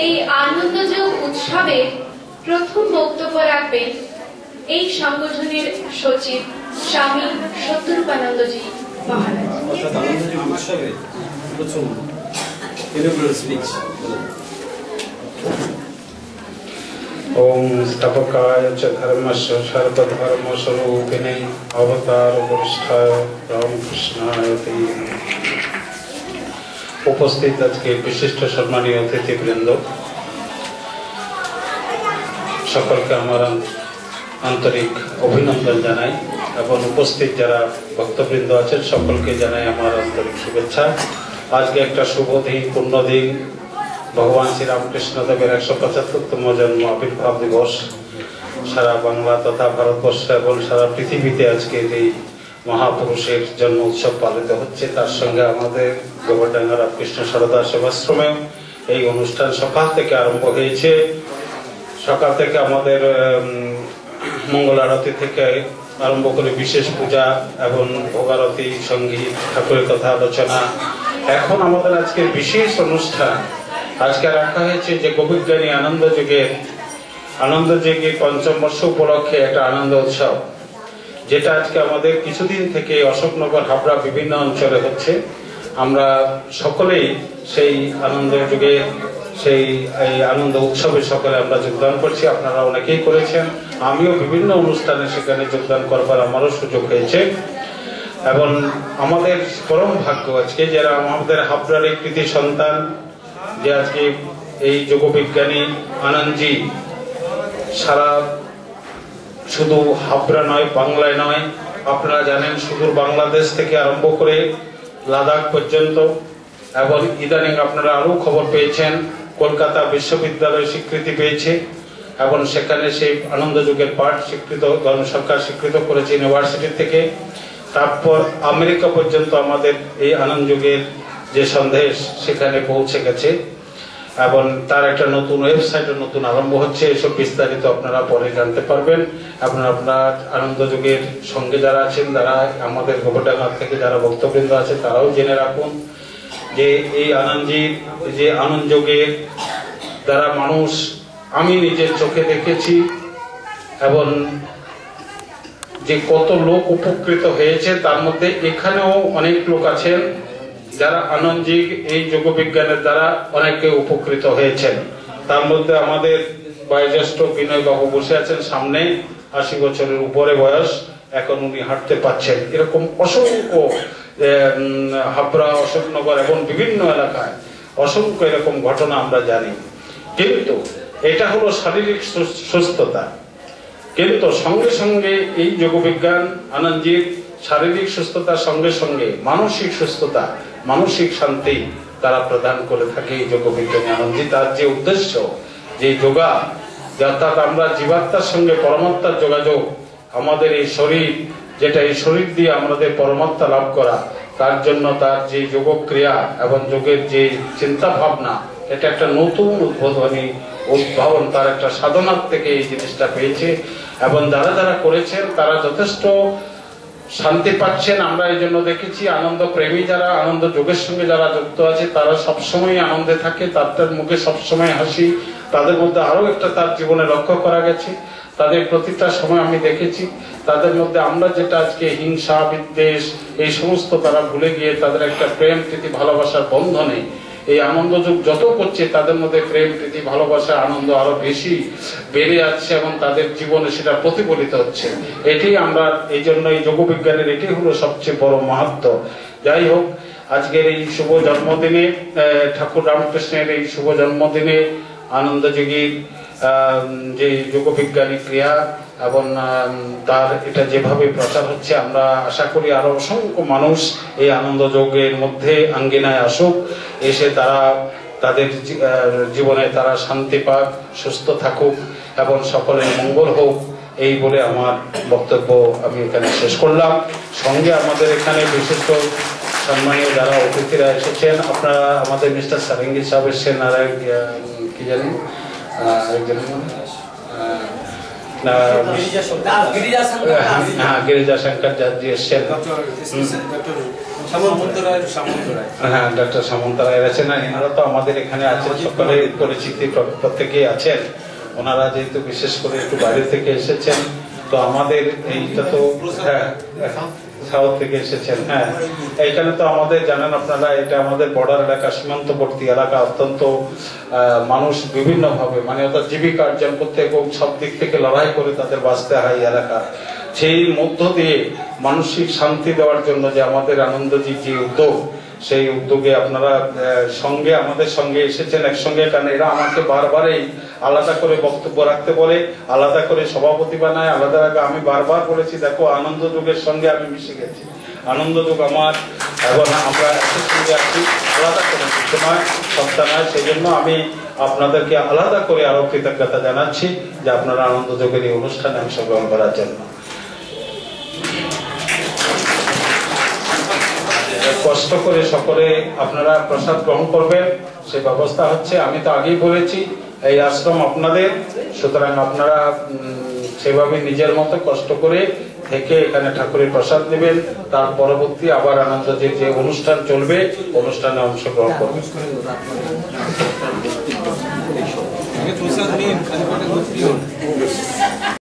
এই আনন্দযোগ উৎসবে প্রথম বক্তব্য রাখবেন এই সংগঠনের সচিব স্বামী সত্যরূপানন্দজি মহারাজ। আনন্দযোগ উৎসবে প্রথম ইনঅগুরাল স্পিচ। ओम स्थापकाय च धर्मस्य सर्वधर्मस्वरूपिणे अवतार वरिष्ठाय रामकृष्णाय ते नमः। उपस्थित আজকে বিশিষ্ট সম্মানীয় অতিথিবৃন্দ, সকলকে আমার আন্তরিক অভিনন্দন জানাই এবং উপস্থিত যারা ভক্তবৃন্দ আছেন সকলকে জানাই আমার আন্তরিক শুভেচ্ছা। আজকে একটা শুভ দিন, পূর্ণ দিন, ভগবান শ্রী রামকৃষ্ণ দেবের 175তম জন্ম আবির্ভাব দিবস। সারা বাংলা তথা ভারতবর্ষ এবং সারা পৃথিবীতে আজকে এই মহাপুরুষের জন্ম উৎসব পালিত হচ্ছে। তার সঙ্গে আমাদের গোবরডাঙ্গা রামকৃষ্ণ সারদা সেবাশ্রমে এই অনুষ্ঠান সকাল থেকে আরম্ভ হয়েছে। সকাল থেকে আমাদের মঙ্গল আরতি থেকে আরম্ভ করে বিশেষ পূজা এবং ভোগারতি, সঙ্গীত, ঠাকুরের কথা আলোচনা। এখন আমাদের আজকের বিশেষ অনুষ্ঠান আজকে রাখা হয়েছে যে গোবিজ্ঞানী আনন্দযোগী পঞ্চম বর্ষ উপলক্ষে একটা আনন্দ উৎসব, যেটা আজকে আমাদের কিছুদিন থেকে অশোকনগর, হাবড়া বিভিন্ন অঞ্চলে হচ্ছে। আমরা সকলেই সেই আনন্দযোগে সেই এই আনন্দ উৎসবে সকলে আমরা যোগদান করছি। আপনারা অনেকেই করেছেন, আমিও বিভিন্ন অনুষ্ঠানে সেখানে যোগদান করবার আমারও সুযোগ হয়েছে। এবং আমাদের পরম ভাগ্য আজকে যারা আমাদের হাবড়ার এই কৃতি সন্তান, যে আজকে এই যোগবিজ্ঞানী আনন্দজি সারা শুধু হাবড়া নয়, বাংলায় নয়, আপনারা জানেন সুদূর বাংলাদেশ থেকে আরম্ভ করে লাদাখ পর্যন্ত, এবং ইদানিং আপনারা আরো খবর পেয়েছেন কলকাতা বিশ্ববিদ্যালয় স্বীকৃতি পেয়েছে এবং সেখানে সেই আনন্দযোগের পাঠ স্বীকৃত, সরকার স্বীকৃত করেছে ইউনিভার্সিটি থেকে। তারপর আমেরিকা পর্যন্ত আমাদের এই আনন্দযোগের যে সন্দেশ সেখানে পৌঁছে গেছে এবং তার একটা নতুন ওয়েবসাইটের নতুন আরম্ভ হচ্ছে। এসব বিস্তারিত আপনারা পরে জানতে পারবেন। আপনারা আনন্দযোগের সঙ্গে যারা আছেন, যারা আমাদের গোবরডাঙ্গা থেকে যারা ভক্তবৃন্দ আছে তারাও জেনে রাখুন যে এই আনন্দজির যে আনন্দযোগের দ্বারা মানুষ, আমি নিজের চোখে দেখেছি এবং যে কত লোক উপকৃত হয়েছে, তার মধ্যে এখানেও অনেক লোক আছেন যারা আনন্দজি এই যোগবিজ্ঞানের দ্বারা অনেকে উপকৃত হয়েছেন। তার মধ্যে আমাদের বয়োজ্যেষ্ঠ বিনয় বাবু বসে আছেন সামনে, 80 বছরের উপরে বয়স, এখন উনি হাঁটতে পাচ্ছেন। এরকম অসংখ্য হাবড়া, অশোকনগর এবং বিভিন্ন এলাকায় অসংখ্য এরকম ঘটনা আমরা জানি। কিন্তু এটা হলো শারীরিক সুস্থতা, কিন্তু সঙ্গে সঙ্গে এই যোগবিজ্ঞান আনন্দজির শারীরিক সুস্থতার সঙ্গে সঙ্গে মানসিক সুস্থতা, মানসিক শান্তি তারা প্রদান করে থাকে এই যোগবিজ্ঞানী আনন্দজি। তার যে উদ্দেশ্য, যে যোগা, অর্থাৎ আমরা জীবাত্মার সঙ্গে পরমাত্মার যোগাযোগ, আমাদের এই শরীর, যেটা এই শরীর দিয়ে আমাদের পরমাত্মা লাভ করা, তার জন্য তার যে যোগক্রিয়া এবং যোগের যে চিন্তা ভাবনা, এটা একটা নতুন উদ্ভাবন, তার একটা সাধনার থেকে এই জিনিসটা পেয়েছে এবং যারা যারা করেছেন তারা যথেষ্ট শান্তি পাচ্ছেন। আমরা এই জন্য দেখেছি আনন্দ প্রেমী যারা, আনন্দ যোগের সঙ্গে যারা যুক্ত আছে তারা সবসময় আনন্দে থাকে, তাদের মুখে সবসময় হাসি। তাদের মধ্যে আরো একটা তার জীবনে লক্ষ্য করা গেছে, তাদের প্রতিটা সময় আমি দেখেছি তাদের মধ্যে আমরা যেটা আজকে হিংসা, বিদ্বেষ, এই সমস্ত তারা ভুলে গিয়ে তাদের একটা প্রেম, প্রীতি, ভালোবাসার বন্ধনে এই আনন্দযোগ যত করছে তাদের মধ্যে প্রেম, প্রীতি, ভালোবাসা, আনন্দ আরো বেশি বেড়ে যাচ্ছে এবং তাদের জীবনে সেটা প্রতিফলিত হচ্ছে। এটাই আমরা এই জন্য এই যোগবিজ্ঞানের এটাই হলো সবচেয়ে বড় মাহাত্ম্য। যাই হোক, আজকের এই শুভ জন্মদিনে, ঠাকুর রামকৃষ্ণের এই শুভ জন্মদিনে আনন্দযোগীর যে যোগবিজ্ঞানী ক্রিয়া এবং তার এটা যেভাবে প্রচার হচ্ছে, আমরা আশা করি আরো অসংখ্য মানুষ এই আনন্দযোগের মধ্যে আঙ্গিনায় আসুক, এসে তারা তাদের জীবনে তারা শান্তি পাক, সুস্থ থাকুক এবং সকলের মঙ্গল হোক, এই বলে আমার বক্তব্য আমি এখানে শেষ করলাম। সঙ্গে আমাদের এখানে বিশিষ্ট সম্মানীয় যারা অতিথিরা এসেছেন, আপনারা আমাদের মিস্টার সারেঙ্গি সাহেব এসেছেন, আর কি জানেন गिरिजा शंकर जी एसছেন, সামন্ত রায় হ্যাঁ, ডক্টর সামন্ত রায় আছেন, এনারা তো আমাদের এখানে আছেন, সকলে পরিচিতি প্রত্যেকেই আছেন। ওনারা যেহেতু বিশেষ করে একটু বাইরে থেকে এসেছেন, তো আমাদের এইটা তো হ্যাঁ সাউথ থেকে এসেছেন। হ্যাঁ, এইখানে তো আমাদের জানেন আপনারা, এটা আমাদের বর্ডার এলাকা, সীমান্তবর্তী এলাকা, অত্যন্ত মানুষ বিভিন্ন ভাবে মানে ওদের জীবিকা অর্জন করতে এবং সব দিক থেকে লড়াই করে তাদের বাঁচতে হয় এই এলাকা। সেই মধ্য দিয়ে মানসিক শান্তি দেওয়ার জন্য যে আমাদের আনন্দজি যে উদ্যোগ, সেই উদ্যোগে আপনারা সঙ্গে আমাদের সঙ্গে এসেছেন একসঙ্গে, কারণ এরা আমাকে বারবারই আলাদা করে বক্তব্য রাখতে বলে, আলাদা করে সভাপতি বানায়, আলাদা আমি বারবার বলেছি দেখো আনন্দ যুগের সঙ্গে আমি মিশে গেছি, আনন্দ যুগ আমার, এবং আমরা একসঙ্গে আছি, আলাদা করে কিছু নয়, সত্তা নয়। সেই জন্য আমি আপনাদেরকে আলাদা করে আরো কৃতজ্ঞতা জানাচ্ছি যে আপনারা আনন্দ যুগের এই অনুষ্ঠানে অংশগ্রহণ করার জন্য। কষ্ট করে সকলে আপনারা প্রসাদ গ্রহণ করবেন, সে ব্যবস্থা হচ্ছে। আমি তো আগেই বলেছি এই আশ্রম আপনাদের, সুতরাং আপনারা সেভাবে নিজের মতো কষ্ট করে থেকে এখানে ঠাকুরের প্রসাদ নেবেন, তার পরবর্তী আবার আনন্দজির যে অনুষ্ঠান চলবে অনুষ্ঠানে অংশগ্রহণ করবেন। প্রসাদ নিন,